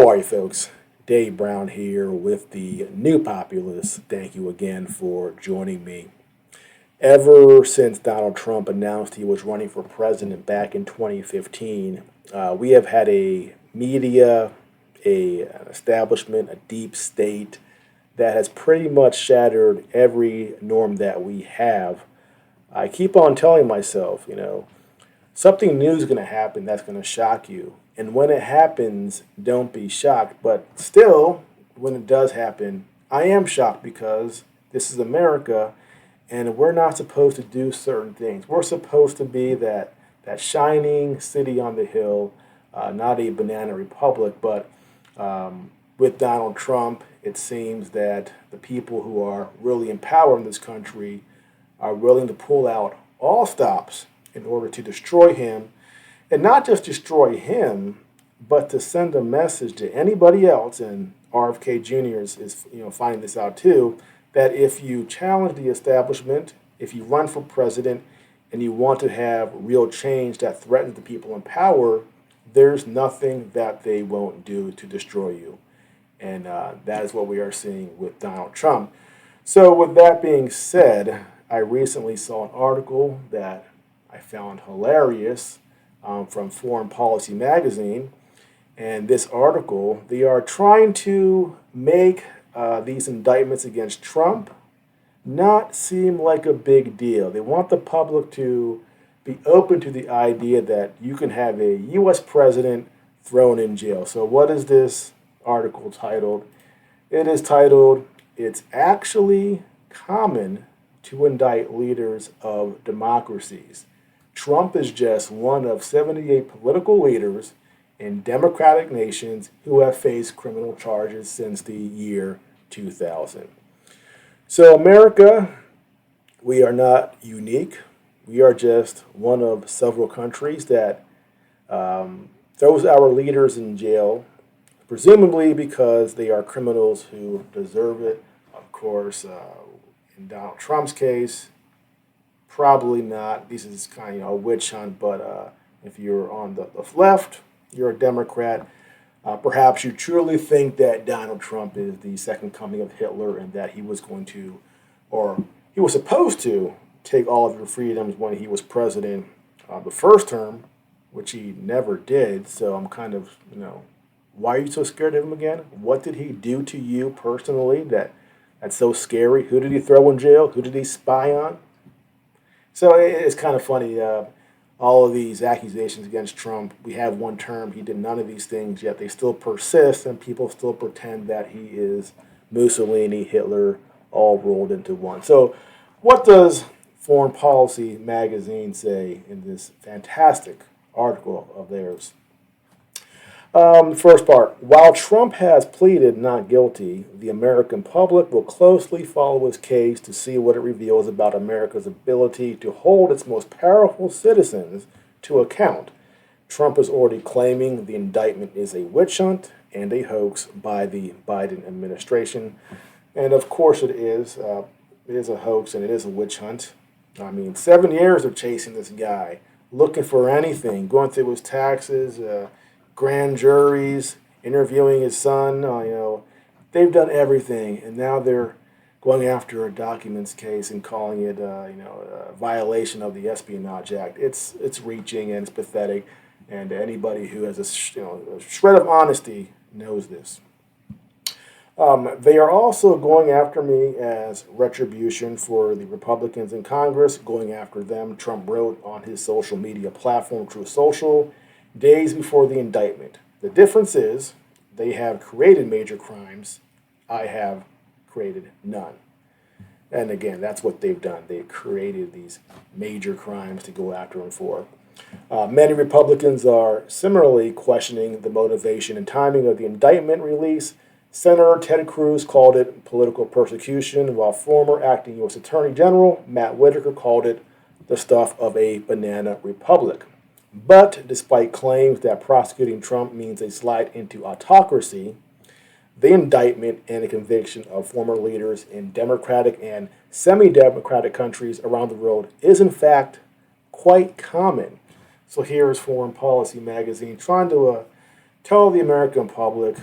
How are you, folks? Dave Brown here with the New Populace. Thank you again for joining me. Ever since Donald Trump announced he was running for president back in 2015, we have had a media, an establishment, a deep state that has pretty much shattered every norm that we have. I keep on telling myself, something new is going to happen that's going to shock you. And when it happens, don't be shocked. But still, when it does happen, I am shocked because this is America and we're not supposed to do certain things. We're supposed to be that shining city on the hill, not a banana republic. But with Donald Trump, it seems that the people who are really in power in this country are willing to pull out all stops in order to destroy him, and not just destroy him, but to send a message to anybody else. And RFK Jr. is finding this out too, that if you challenge the establishment, if you run for president, and you want to have real change that threatens the people in power, there's nothing that they won't do to destroy you. And that is what we are seeing with Donald Trump. So with that being said, I recently saw an article that I found hilarious from Foreign Policy magazine. And this article, they are trying to make these indictments against Trump not seem like a big deal. They want the public to be open to the idea that you can have a U.S. president thrown in jail. So what is this article titled? It is titled, "It's Actually Common to Indict Leaders of Democracies. Trump is just one of 78 political leaders in democratic nations who have faced criminal charges since the year 2000. So, America, we are not unique. We are just one of several countries that throws our leaders in jail, presumably because they are criminals who deserve it. Of course, in Donald Trump's case, probably not. This is kind of a witch hunt, but if you're on the left, you're a Democrat. Perhaps you truly think that Donald Trump is the second coming of Hitler and that he was going to, or he was supposed to, take all of your freedoms when he was president the first term, which he never did. So I'm kind of, why are you so scared of him again? What did he do to you personally that's so scary? Who did he throw in jail? Who did he spy on? So it's kind of funny, all of these accusations against Trump. We have one term, he did none of these things, yet they still persist, and people still pretend that he is Mussolini, Hitler, all rolled into one. So what does Foreign Policy magazine say in this fantastic article of theirs? First part, while Trump has pleaded not guilty, the American public will closely follow his case to see what it reveals about America's ability to hold its most powerful citizens to account. Trump is already claiming the indictment is a witch hunt and a hoax by the Biden administration. And of course it is. It is a hoax and it is a witch hunt. 7 years of chasing this guy, looking for anything, going through his taxes, grand juries, interviewing his son. They've done everything, and now they're going after a documents case and calling it, a violation of the Espionage Act. It's reaching and it's pathetic, and anybody who has a shred of honesty knows this. They are also going after me as retribution for the Republicans in Congress, going after them. Trump wrote on his social media platform, Truth Social, days before the indictment. The difference is they have created major crimes. I have created none. And again, that's what they've done. They've created these major crimes to go after him for. Many Republicans are similarly questioning the motivation and timing of the indictment release. Senator Ted Cruz called it political persecution, while former acting U.S. Attorney General Matt Whitaker called it the stuff of a banana republic. But despite claims that prosecuting Trump means a slide into autocracy, the indictment and the conviction of former leaders in democratic and semi-democratic countries around the world is in fact quite common. So here's Foreign Policy magazine trying to tell the American public,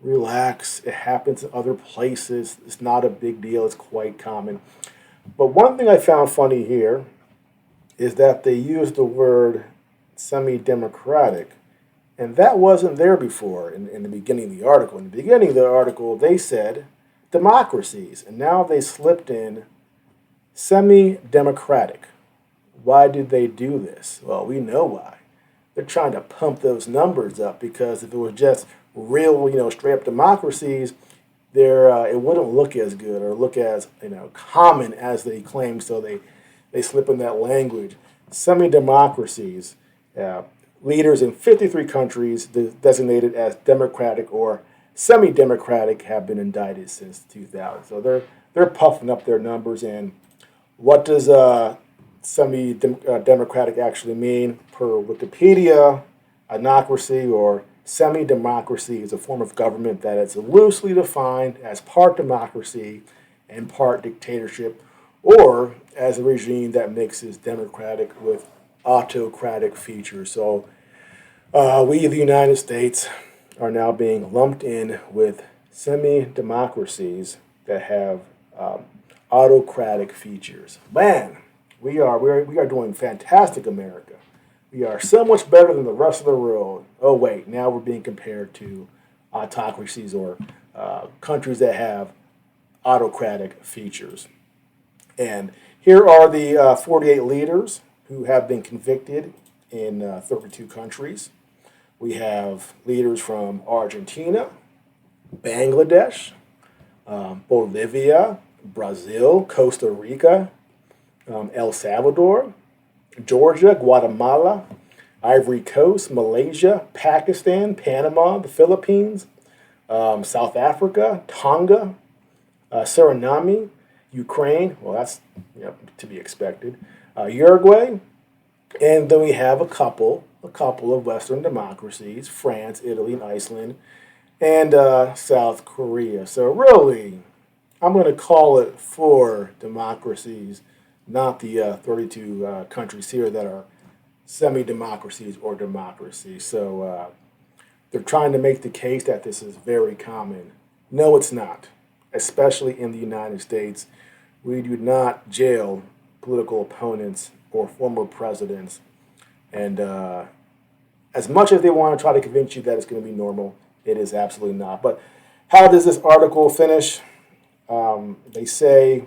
relax. It happens in other places. It's not a big deal. It's quite common. But one thing I found funny here is that they used the word semi-democratic, and that wasn't there before in the beginning of the article. In the beginning of the article, they said democracies, and now they slipped in semi-democratic. Why did they do this? Well, we know why. They're trying to pump those numbers up because if it was just real, straight up democracies, there it wouldn't look as good or look as common as they claim. So they slip in that language. Semi-democracies, leaders in 53 countries designated as democratic or semi-democratic have been indicted since 2000. So they're puffing up their numbers. And what does semi-democratic actually mean? Per Wikipedia, anocracy or semi-democracy is a form of government that is loosely defined as part democracy and part dictatorship, or as a regime that mixes democratic with autocratic features. So we, the United States, are now being lumped in with semi-democracies that have autocratic features. Man, we are doing fantastic, America. We are so much better than the rest of the world. Oh wait, now we're being compared to autocracies or countries that have autocratic features. And here are the 48 leaders who have been convicted in 32 countries. We have leaders from Argentina, Bangladesh, Bolivia, Brazil, Costa Rica, El Salvador, Georgia, Guatemala, Ivory Coast, Malaysia, Pakistan, Panama, the Philippines, South Africa, Tonga, Suriname, Ukraine. Well, that's to be expected. Uruguay, and then we have a couple of Western democracies: France, Italy, and Iceland, and South Korea. So really, I'm going to call it 4 democracies, not the 32 countries here that are semi-democracies or democracies. So they're trying to make the case that this is very common. No, it's not, especially in the United States. We do not jail political opponents or former presidents. And as much as they want to try to convince you that it's going to be normal, it is absolutely not. But how does this article finish? They say,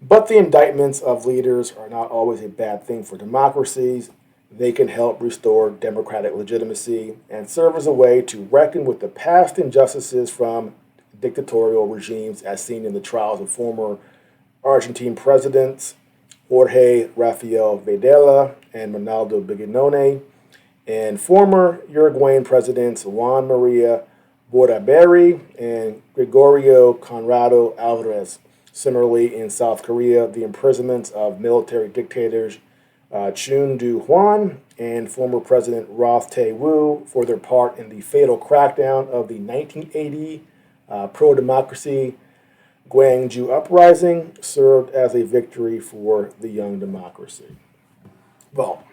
but the indictments of leaders are not always a bad thing for democracies. They can help restore democratic legitimacy and serve as a way to reckon with the past injustices from dictatorial regimes as seen in the trials of former Argentine presidents Jorge Rafael Videla and Ronaldo Bignone, and former Uruguayan presidents Juan Maria Bordaberry and Gregorio Conrado Alvarez. Similarly, in South Korea, the imprisonments of military dictators Chun Do-hwan and former President Roth Tae-woo for their part in the fatal crackdown of the 1980 pro-democracy Gwangju uprising served as a victory for the young democracy. Well,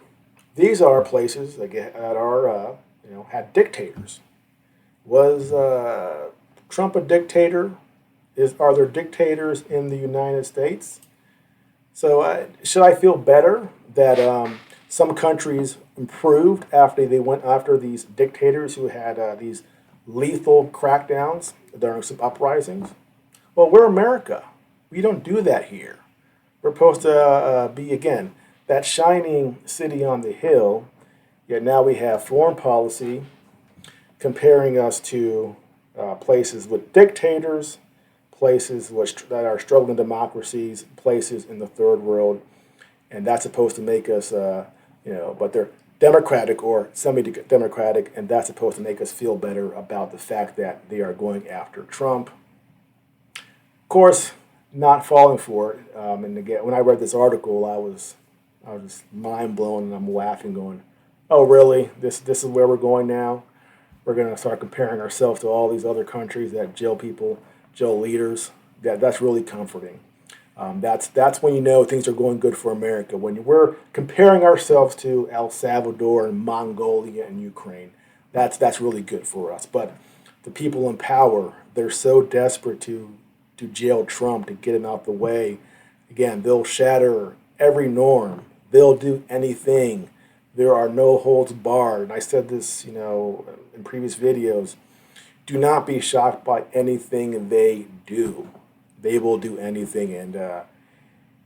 these are places that are had dictators. Was Trump a dictator? Are there dictators in the United States? So should I feel better that some countries improved after they went after these dictators who had these lethal crackdowns during some uprisings? Well, we're America. We don't do that here. We're supposed to be, again, that shining city on the hill, yet now we have foreign policy comparing us to places with dictators, places that are struggling democracies, places in the third world, and that's supposed to make us, but they're democratic or semi-democratic, and that's supposed to make us feel better about the fact that they are going after Trump. Of course, not falling for it. And again, when I read this article, I was just mind blown, and I'm laughing, going, "Oh, really? This is where we're going now? We're going to start comparing ourselves to all these other countries that jail people, jail leaders." That's really comforting. That's when you know things are going good for America. When we're comparing ourselves to El Salvador and Mongolia and Ukraine, That's really good for us. But the people in power, they're so desperate to jail Trump, to get him out the way. Again, they'll shatter every norm. They'll do anything. There are no holds barred. And I said this, in previous videos. Do not be shocked by anything they do. They will do anything. And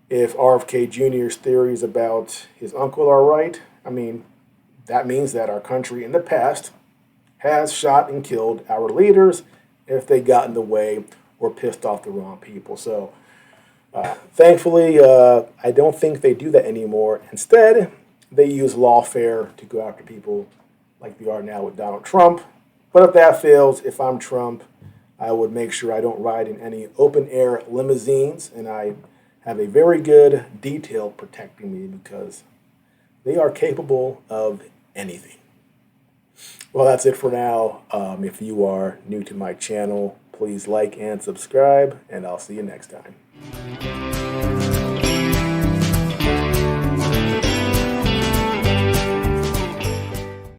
if RFK Jr.'s theories about his uncle are right, I mean, that means that our country in the past has shot and killed our leaders if they got in the way or pissed off the wrong people. So thankfully, I don't think they do that anymore. Instead, they use lawfare to go after people like they are now with Donald Trump. But if that fails, if I'm Trump, I would make sure I don't ride in any open air limousines, and I have a very good detail protecting me because they are capable of anything. Well, that's it for now. If you are new to my channel, please like and subscribe, and I'll see you next time.